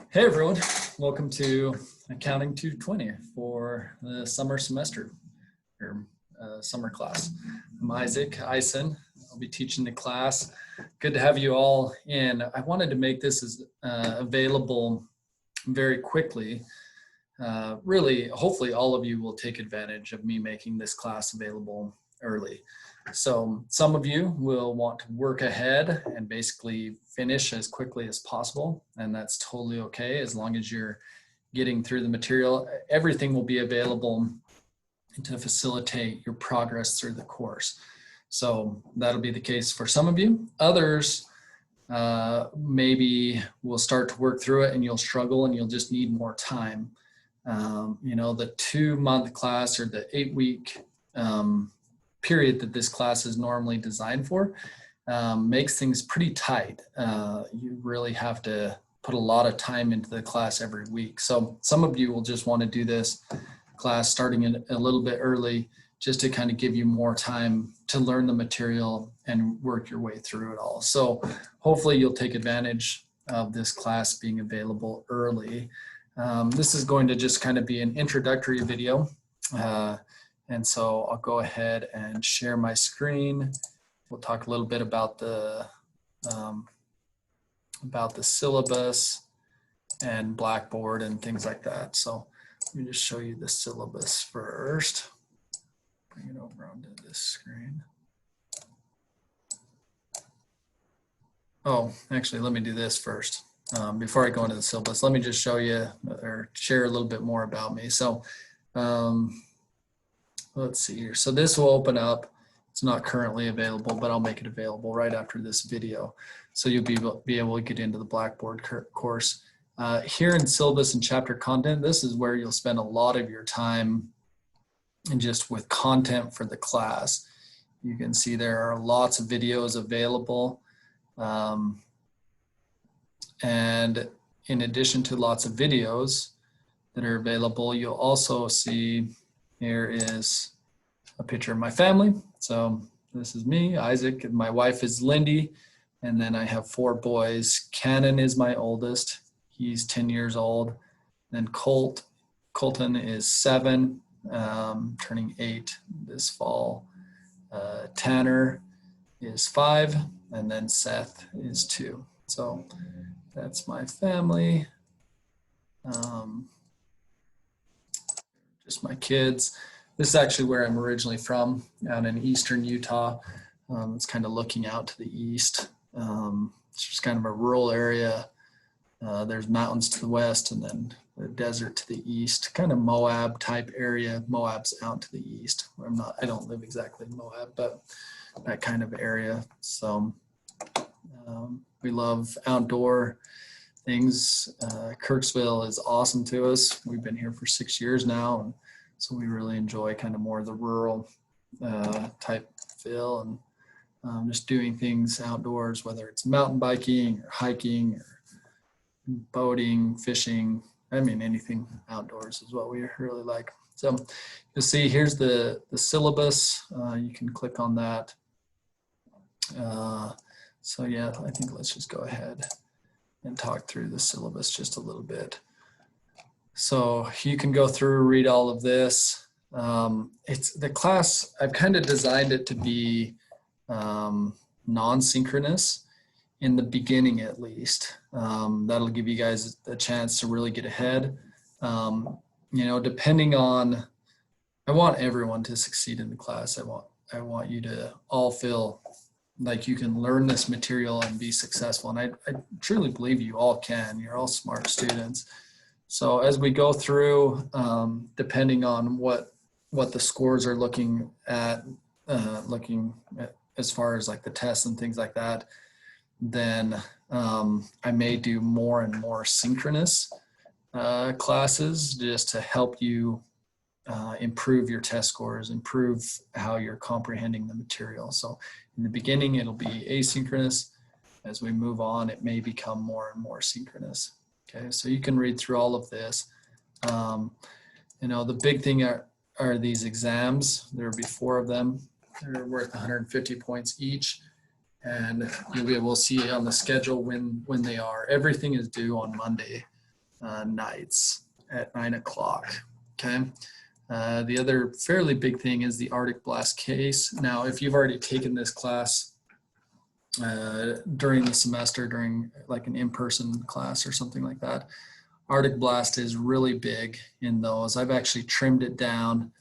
Hey everyone, welcome to Accounting 220 for the summer semester or summer class. I'm Ison. I'll be teaching the class. Good to have you all in. I wanted to make this as available very quickly. Really, hopefully all of you will take advantage of me making this class available early. So some of you will want to work ahead and basically finish as quickly as possible, and that's totally okay as long as you're getting through the material. Everything will be available to facilitate your progress through the course. So that'll be the case for some of you. Others maybe will start to work through it and you'll struggle and you'll just need more time. The 2-month class or the 8-week period that this class is normally designed for makes things pretty tight. You really have to put a lot of time into the class every week. So some of you will just want to do this class starting in a little bit early just to kind of give you more time to learn the material and work your way through it all. So hopefully you'll take advantage of this class being available early. This is going to just kind of be an introductory video. And so I'll go ahead and share my screen. We'll talk a little bit about the syllabus and Blackboard and things like that. So let me just show you the syllabus first. Bring it over onto this screen. Oh, actually, let me do this first. Before I go into the syllabus, let me just show you or share a little bit more about me. So let's see here. So this will open up. It's not currently available, but I'll make it available right after this video. So you'll be able to get into the Blackboard course. Here in syllabus and chapter content, this is where you'll spend a lot of your time and just with content for the class. You can see there are lots of videos available. And in addition to lots of videos that are available, you'll also see here is a picture of my family. So this is me, Isaac, and my wife is Lindy. And then I have 4 boys. Cannon is my oldest. He's 10 years old. Then Colton is 7, turning 8 this fall. Tanner is 5, and then Seth is 2. So that's my family. Just my kids. This is actually where I'm originally from, out in eastern Utah. It's kind of looking out to the east. It's just kind of a rural area. There's mountains to the west and then the desert to the east, kind of Moab type area. Moab's out to the east. I don't live exactly in Moab, but that kind of area. So we love outdoor things. Kirksville is awesome to us. We've been here for 6 years now. And so we really enjoy kind of more of the rural type feel and just doing things outdoors, whether it's mountain biking or hiking or boating, fishing. I mean, anything outdoors is what we really like. So you'll see here's the syllabus. You can click on that. So yeah, I think let's just go ahead and talk through the syllabus just a little bit. So you can go through, read all of this. It's the class, I've kind of designed it to be non-synchronous in the beginning at least. That'll give you guys a chance to really get ahead. Depending on, I want everyone to succeed in the class. I want you to all feel like you can learn this material and be successful. And I truly believe you all can. You're all smart students. So as we go through, depending on what the scores are looking at as far as like the tests and things like that, then I may do more and more synchronous classes just to help you improve your test scores, improve how you're comprehending the material. So in the beginning, it'll be asynchronous. As we move on, it may become more and more synchronous. Okay, so you can read through all of this. The big thing are these exams. There will be 4 of them. They're worth 150 points each. And you'll be able to see on the schedule when they are. Everything is due on Monday. nights at 9 o'clock. Okay. The other fairly big thing is the Arctic blast case. Now, if you've already taken this class during the semester, during like an in-person class or something like that, Arctic blast is really big in those. I've actually trimmed it down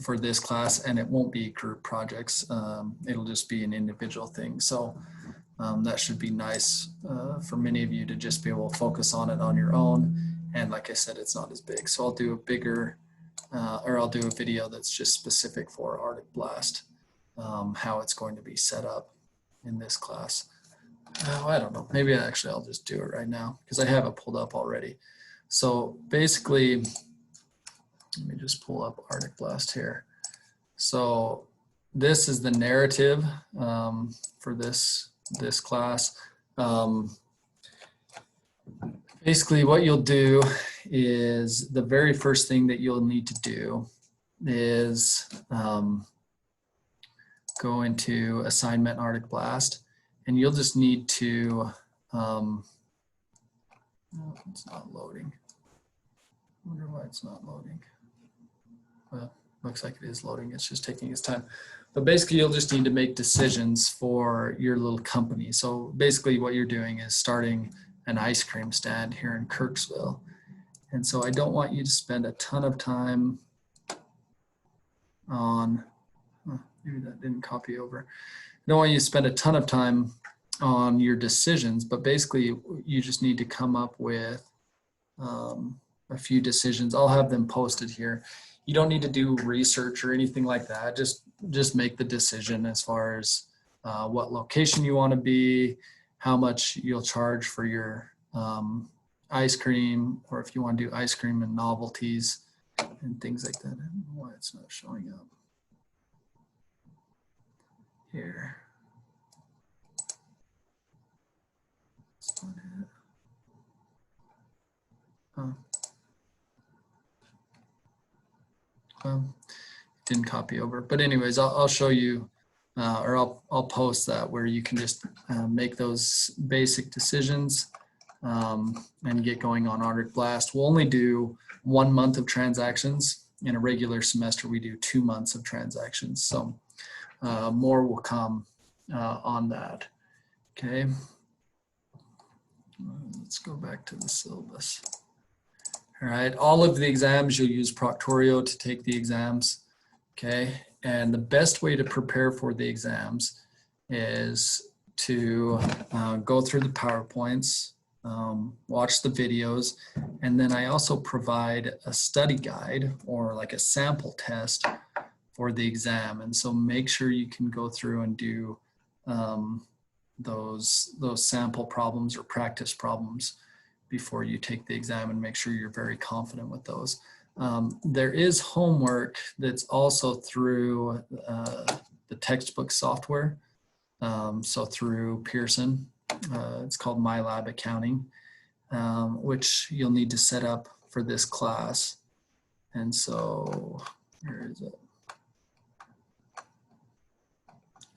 for this class, and it won't be group projects. It'll just be an individual thing. So that should be nice for many of you to just be able to focus on it on your own. And like I said, it's not as big. So I'll do a bigger, or I'll do a video that's just specific for Arctic blast, how it's going to be set up in this class. I don't know, maybe actually I'll just do it right now because I have it pulled up already. So basically, let me just pull up Arctic blast here. So this is the narrative for this class. Basically what you'll do is the very first thing that you'll need to do is go into assignment Arctic blast, and you'll just need to, oh, it's not loading. I wonder why it's not loading. Well, looks like it is loading. It's just taking its time. But basically you'll just need to make decisions for your little company. So basically what you're doing is starting an ice cream stand here in Kirksville. And so I don't want you to spend a ton of time on, oh, maybe that didn't copy over. I don't want you to spend a ton of time on your decisions, but basically you just need to come up with a few decisions. I'll have them posted here. You don't need to do research or anything like that. Just make the decision as far as what location you want to be, how much you'll charge for your ice cream, or if you want to do ice cream and novelties and things like that. I don't know why it's not showing up here. That's not it. Oh. Well, it didn't copy over, but anyways, I'll show you, or I'll post that where you can just make those basic decisions and get going on Arctic blast. We'll only do 1 month of transactions. In a regular semester, we do 2 months of transactions. So more will come on that. Okay. Let's go back to the syllabus. All right, all of the exams, you'll use Proctorio to take the exams, okay? And the best way to prepare for the exams is to go through the PowerPoints, watch the videos, and then I also provide a study guide or like a sample test for the exam. And so make sure you can go through and do those sample problems or practice problems before you take the exam, and make sure you're very confident with those. There is homework that's also through the textbook software. So through Pearson, it's called MyLab Accounting, which you'll need to set up for this class. And so, where is it?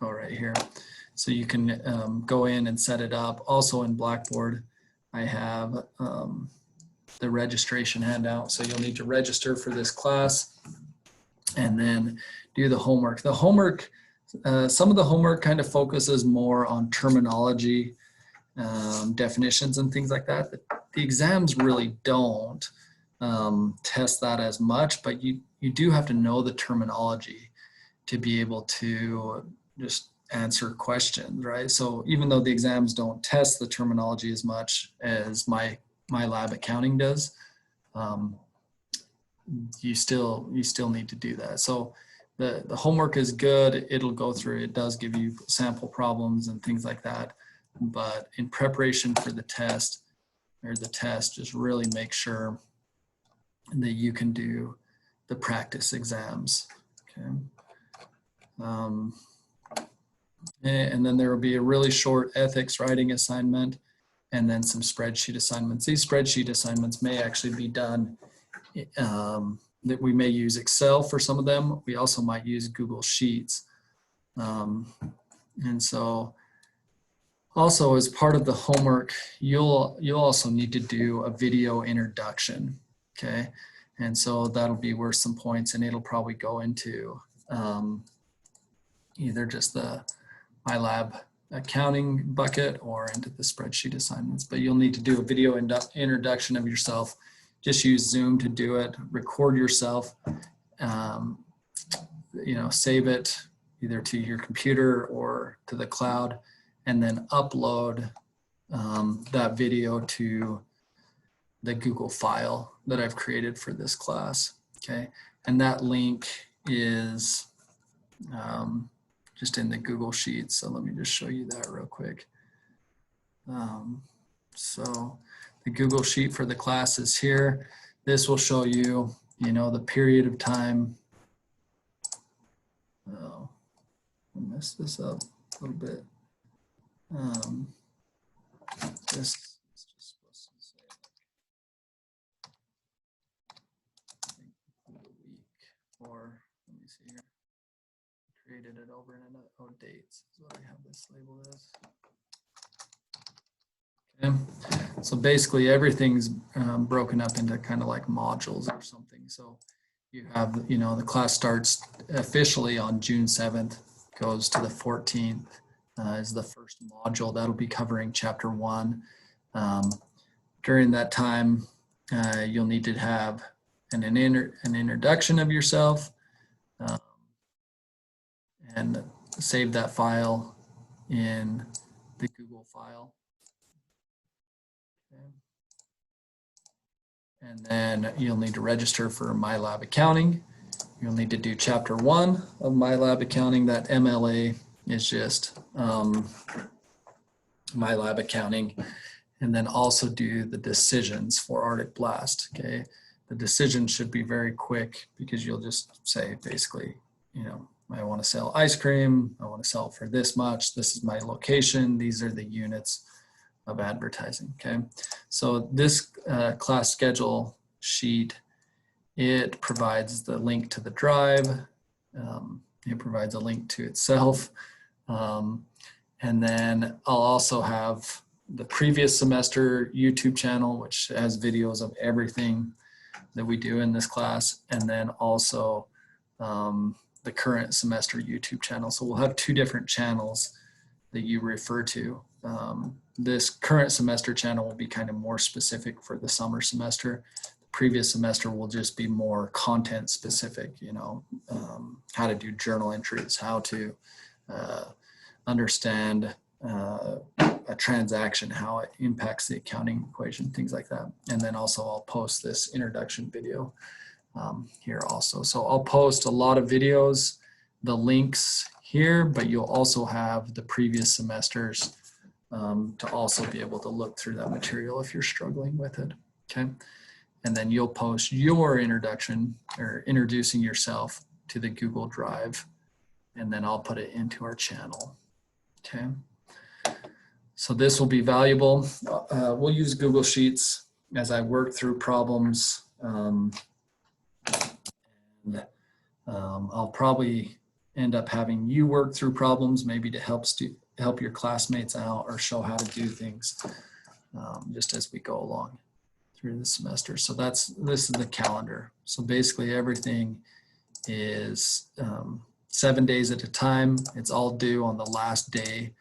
Oh, right here. So you can go in and set it up. Also in Blackboard, I have the registration handout. So you'll need to register for this class and then do the homework. The homework, some of the homework kind of focuses more on terminology, definitions and things like that. The exams really don't test that as much, but you do have to know the terminology to be able to just answer questions, right? So even though the exams don't test the terminology as much as my lab accounting does, you still need to do that. So the homework is good. It'll go through, it does give you sample problems and things like that. But in preparation for the test, just really make sure that you can do the practice exams, okay? And then there will be a really short ethics writing assignment and then some spreadsheet assignments. These spreadsheet assignments may actually be done, that we may use Excel for some of them. We also might use Google Sheets. And so Also, as part of the homework, you'll also need to do a video introduction, okay? And so that'll be worth some points, and it'll probably go into either just the MyLab accounting bucket or into the spreadsheet assignments. But you'll need to do a video introduction of yourself. Just use Zoom to do it. Record yourself. Save it either to your computer or to the cloud, and then upload that video to the Google file that I've created for this class. Okay, and that link is just in the Google Sheets. So let me just show you that real quick. So the Google Sheet for the class is here. This will show you, the period of time. Oh, I messed this up a little bit. This is just supposed to say like a week, or let me see here. Created it over in dates is what I have this labeled as. Okay, so basically everything's broken up into kind of like modules or something. So you have, the class starts officially on June 7th, goes to the 14th is the first module. That'll be covering chapter 1. During that time, you'll need to have an introduction of yourself and save that file in the Google file. Okay. And then you'll need to register for MyLab Accounting. You'll need to do chapter 1 of MyLab Accounting. That MLA is just MyLab Accounting. And then also do the decisions for Arctic Blast. Okay, the decision should be very quick because you'll just say basically, I want to sell ice cream. I want to sell it for this much. This is my location. These are the units of advertising. Okay, so this class schedule sheet, it provides the link to the drive. It provides a link to itself. And then I'll also have the previous semester YouTube channel, which has videos of everything that we do in this class. And then also the current semester YouTube channel. So we'll have 2 different channels that you refer to. This current semester channel will be kind of more specific for the summer semester. The previous semester will just be more content specific, how to do journal entries, how to understand a transaction, how it impacts the accounting equation, things like that. And then also I'll post this introduction video here also. So I'll post a lot of videos, the links here, but you'll also have the previous semesters to also be able to look through that material if you're struggling with it. Okay. And then you'll post your introduction or introducing yourself to the Google Drive, and then I'll put it into our channel. Okay. So this will be valuable. We'll use Google Sheets as I work through problems. I'll probably end up having you work through problems, maybe to help your classmates out or show how to do things just as we go along through the semester. So this is the calendar. So basically everything is 7 days at a time. It's all due on the last day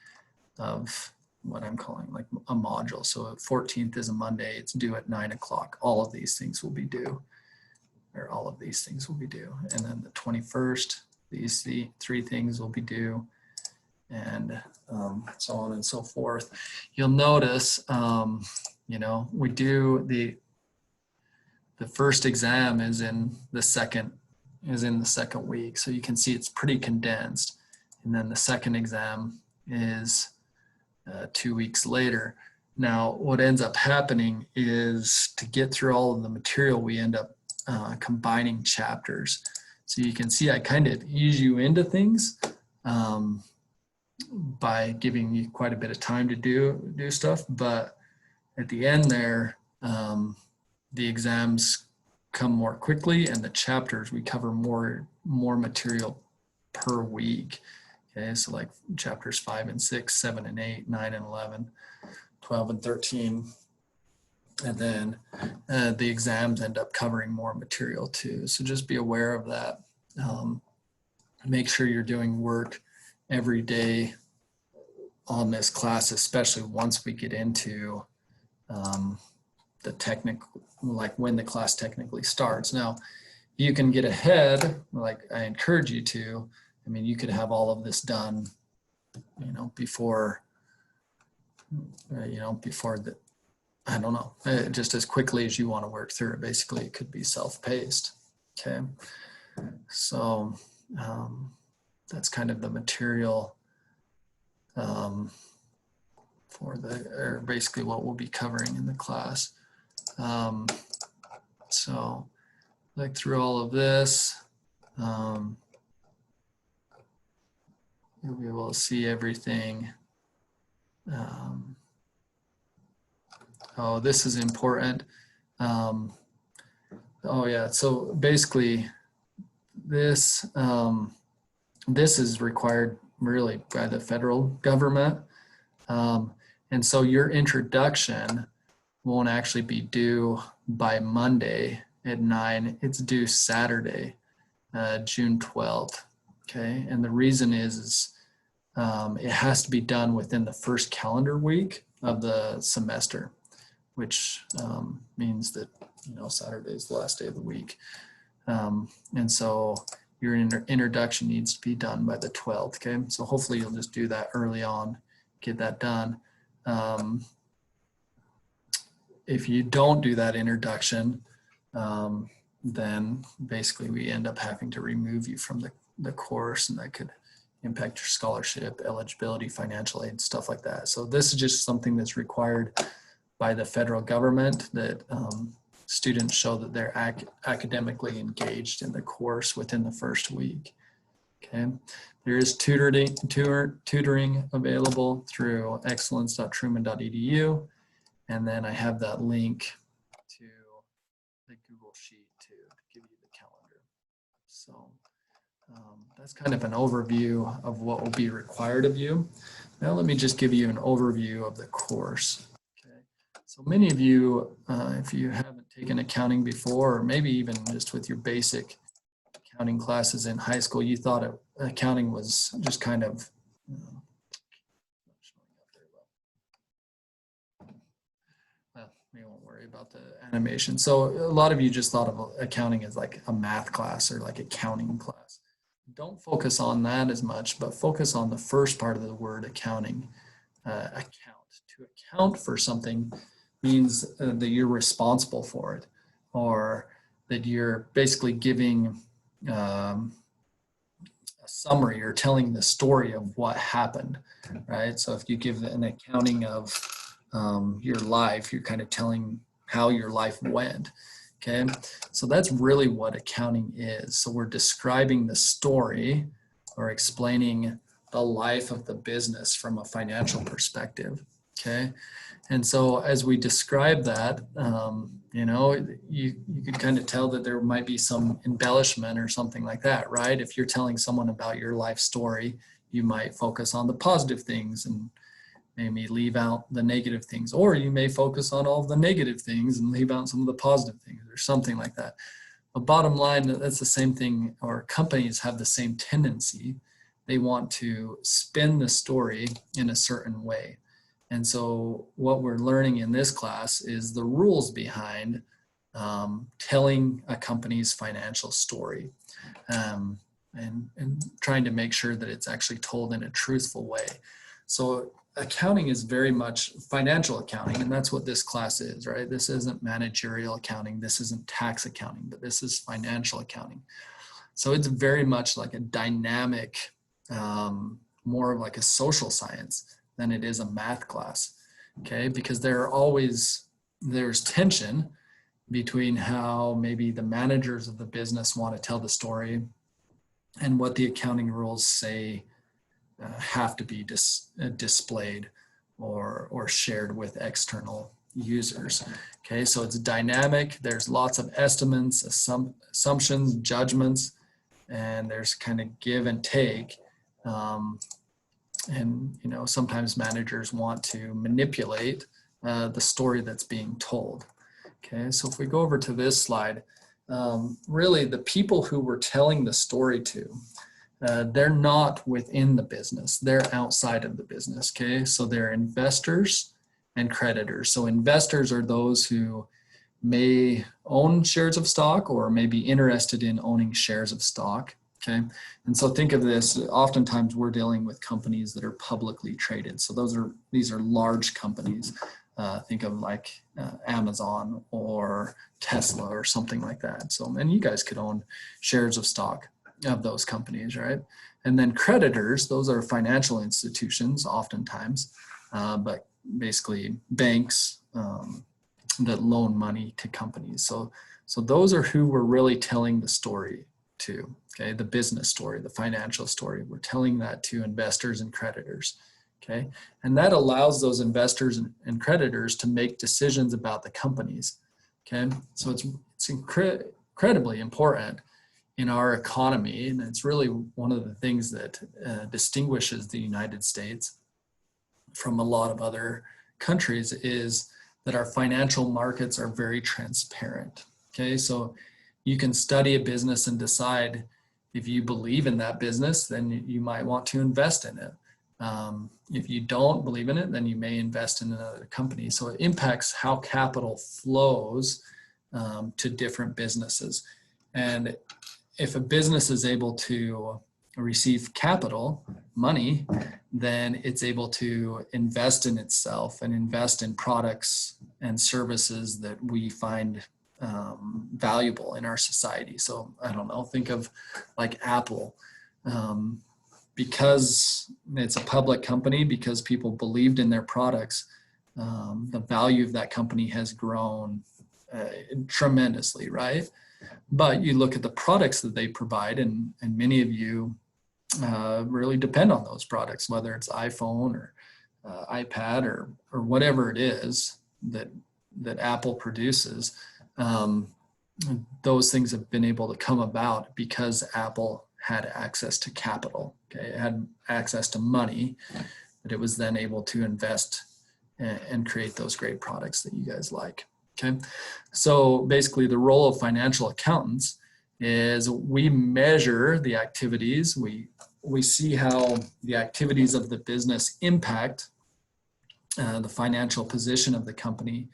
of what I'm calling like a module. So 14th is a Monday. It's due at 9 o'clock. All of these things will be due, or all of these things will be due. And then the 21st, these 3 things will be due, and so on and so forth. You'll notice, we do the first exam is in the second week. So you can see it's pretty condensed. And then the second exam is 2 weeks later. Now, what ends up happening is to get through all of the material, we end up combining chapters. So you can see I kind of ease you into things by giving you quite a bit of time to do stuff. But at the end there, the exams come more quickly, and the chapters, we cover more material per week. Okay, so like chapters 5 and 6, 7 and 8, 9 and 11, 12 and 13. And then the exams end up covering more material too. So just be aware of that. Make sure you're doing work every day on this class, especially once we get into the technical, like when the class technically starts. Now, you can get ahead, like I encourage you to. I mean, you could have all of this done, before, before the, I don't know, just as quickly as you want to work through it. Basically, it could be self-paced. Okay, so that's kind of the material or basically what we'll be covering in the class. So like through all of this, you'll be able to see everything. Oh, this is important. Oh yeah, so basically this, this is required really by the federal government. And so your introduction won't actually be due by Monday at 9. It's due Saturday, June 12th. Okay, and the reason is it has to be done within the first calendar week of the semester, which means that Saturday is the last day of the week. And so your introduction needs to be done by the 12th. Okay, so hopefully you'll just do that early on, get that done. If you don't do that introduction, then basically we end up having to remove you from the course, and that could impact your scholarship, eligibility, financial aid, stuff like that. So this is just something that's required by the federal government, that students show that they're academically engaged in the course within the first week. Okay, there is tutoring available through excellence.truman.edu, and then I have that link to the Google Sheet to give you the calendar. So that's kind of an overview of what will be required of you. Now let me just give you an overview of the course. Okay, so many of you, if you haven't taken accounting before, or maybe even just with your basic accounting classes in high school, you thought accounting was just kind of we won't worry about the animation. So a lot of you just thought of accounting as like a math class or like accounting class. Don't focus on that as much, but focus on the first part of the word accounting. Account. To account for something means that you're responsible for it, or that you're basically giving a summary or telling the story of what happened, right? So if you give an accounting of your life, you're kind of telling how your life went. Okay, so that's really what accounting is. So we're describing the story or explaining the life of the business from a financial perspective. Okay, and so as we describe that, you could kind of tell that there might be some embellishment or something like that, right? If you're telling someone about your life story, you might focus on the positive things and maybe leave out the negative things, or you may focus on all of the negative things and leave out some of the positive things, or something like that. But bottom line, that's the same thing, or companies have the same tendency. They want to spin the story in a certain way. And so what we're learning in this class is the rules behind telling a company's financial story, and trying to make sure that it's actually told in a truthful way. So accounting is very much financial accounting, and that's what this class is, right? This isn't managerial accounting, this isn't tax accounting, but this is financial accounting. So it's very much like a dynamic, more of like a social science than it is a math class, okay? Because there's tension between how maybe the managers of the business want to tell the story and what the accounting rules say have to be displayed or shared with external users. Okay, so it's dynamic. There's lots of estimates, assumptions, judgments, and there's kind of give and take And sometimes managers want to manipulate the story that's being told. Okay, so if we go over to this slide, really the people who we're telling the story to, they're not within the business, they're outside of the business. Okay, so they're investors and creditors. So investors are those who may own shares of stock or may be interested in owning shares of stock. Okay, and so think of this, oftentimes we're dealing with companies that are publicly traded. So these are large companies. Think of like Amazon or Tesla or something like that. So, and you guys could own shares of stock of those companies, right? And then creditors, those are financial institutions oftentimes, but basically banks that loan money to companies. So those are who we're really telling the story to, okay? The business story, the financial story. We're telling that to investors and creditors, okay? And that allows those investors and creditors to make decisions about the companies, okay? So it's incredibly important in our economy, and it's really one of the things that distinguishes the United States from a lot of other countries is that our financial markets are very transparent. Okay, so you can study a business and decide if you believe in that business, then you might want to invest in it. If you don't believe in it, then you may invest in another company. So it impacts how capital flows to different businesses. And if a business is able to receive capital, money, then it's able to invest in itself and invest in products and services that we find valuable in our society. So I don't know, think of like Apple. Because it's a public company, because people believed in their products, the value of that company has grown tremendously, right? But you look at the products that they provide, and many of you really depend on those products, whether it's iPhone or iPad or whatever it is that Apple produces. Those things have been able to come about because Apple had access to capital. Okay, it had access to money that it was then able to invest and create those great products that you guys like. Okay, so basically the role of financial accountants is we measure the activities, we see how the activities of the business impact the financial position of the company.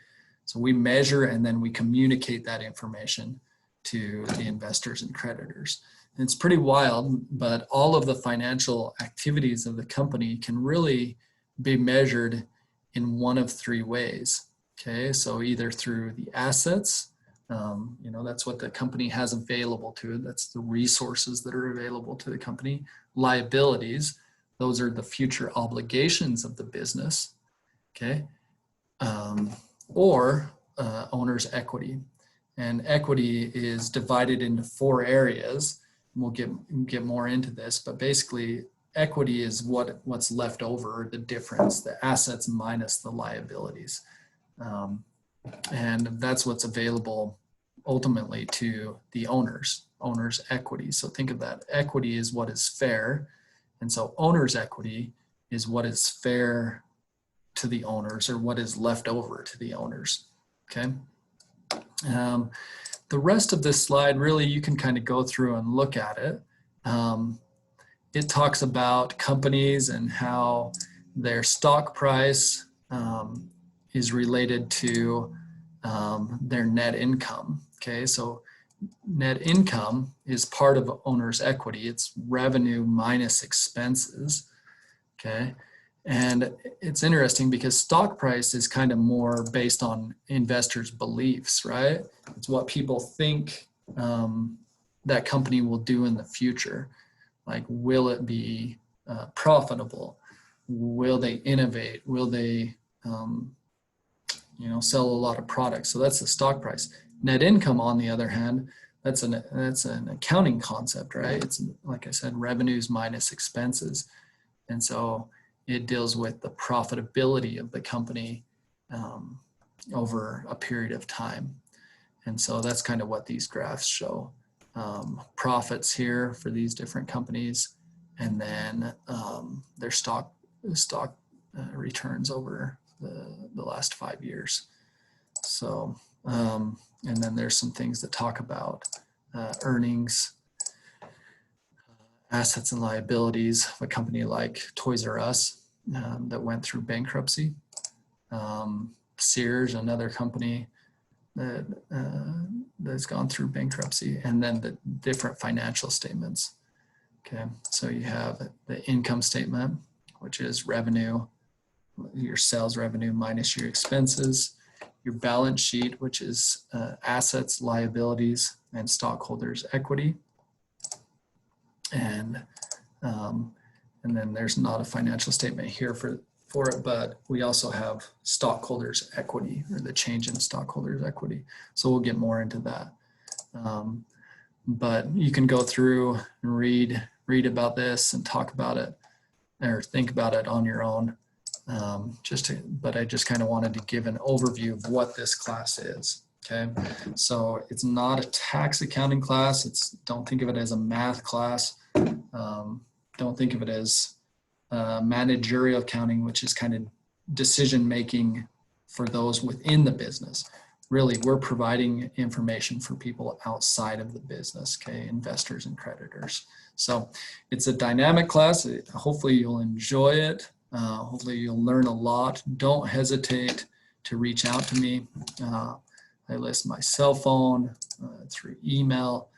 So we measure and then we communicate that information to the investors and creditors. And it's pretty wild, but all of the financial activities of the company can really be measured in one of three ways. Okay, so either through the assets, that's what the company has available to it. That's the resources that are available to the company. Liabilities, those are the future obligations of the business. Okay, or owner's equity. And equity is divided into four areas. We'll get more into this, but basically equity is what's left over, the difference, the assets minus the liabilities. And that's what's available ultimately to the owner's equity. So think of that. Equity is what is fair. And so owner's equity is what is fair to the owners, or what is left over to the owners. Okay. The rest of this slide, really, you can kind of go through and look at it. It talks about companies and how their stock price is related to their net income. Okay, so net income is part of owner's equity. It's revenue minus expenses. Okay, and it's interesting because stock price is kind of more based on investors' beliefs, right? It's what people think that company will do in the future. Like, will it be profitable? Will they innovate? Will they sell a lot of products? So that's the stock price. Net income, on the other hand, that's an accounting concept, right? It's, like I said, revenues minus expenses. And so it deals with the profitability of the company over a period of time. And so that's kind of what these graphs show. Profits here for these different companies, and then their stock returns over the last 5 years. So, and then there's some things that talk about earnings, assets and liabilities of a company like Toys R Us that went through bankruptcy. Sears, another company that's gone through bankruptcy, and then the different financial statements. Okay, so you have the income statement, which is revenue, your sales revenue minus your expenses, your balance sheet, which is assets, liabilities, and stockholders' equity. And then there's not a financial statement here for it, but we also have stockholders' equity, or the change in stockholders' equity. So we'll get more into that. But you can go through and read about this and talk about it or think about it on your own. But I just kind of wanted to give an overview of what this class is. Okay, so it's not a tax accounting class. Don't think of it as a math class. Don't think of it as managerial accounting, which is kind of decision making for those within the business. Really, we're providing information for people outside of the business, okay, investors and creditors. So it's a dynamic class. Hopefully you'll enjoy it. Hopefully you'll learn a lot. Don't hesitate to reach out to me. I list my cell phone, through email.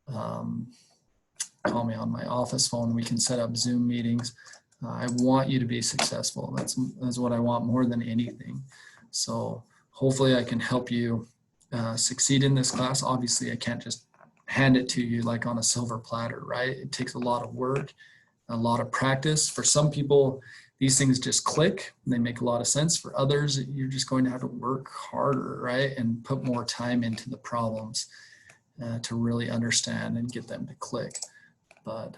Call me on my office phone. We can set up Zoom meetings. I want you to be successful. That's what I want more than anything. So hopefully I can help you succeed in this class. Obviously, I can't just hand it to you like on a silver platter, right? It takes a lot of work, a lot of practice. For some people, these things just click and they make a lot of sense. For others, you're just going to have to work harder, right? And put more time into the problems to really understand and get them to click. But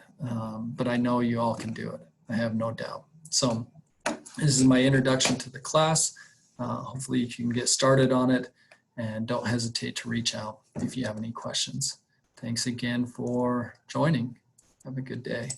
I know you all can do it. I have no doubt. So this is my introduction to the class. Hopefully you can get started on it, and don't hesitate to reach out if you have any questions. Thanks again for joining. Have a good day.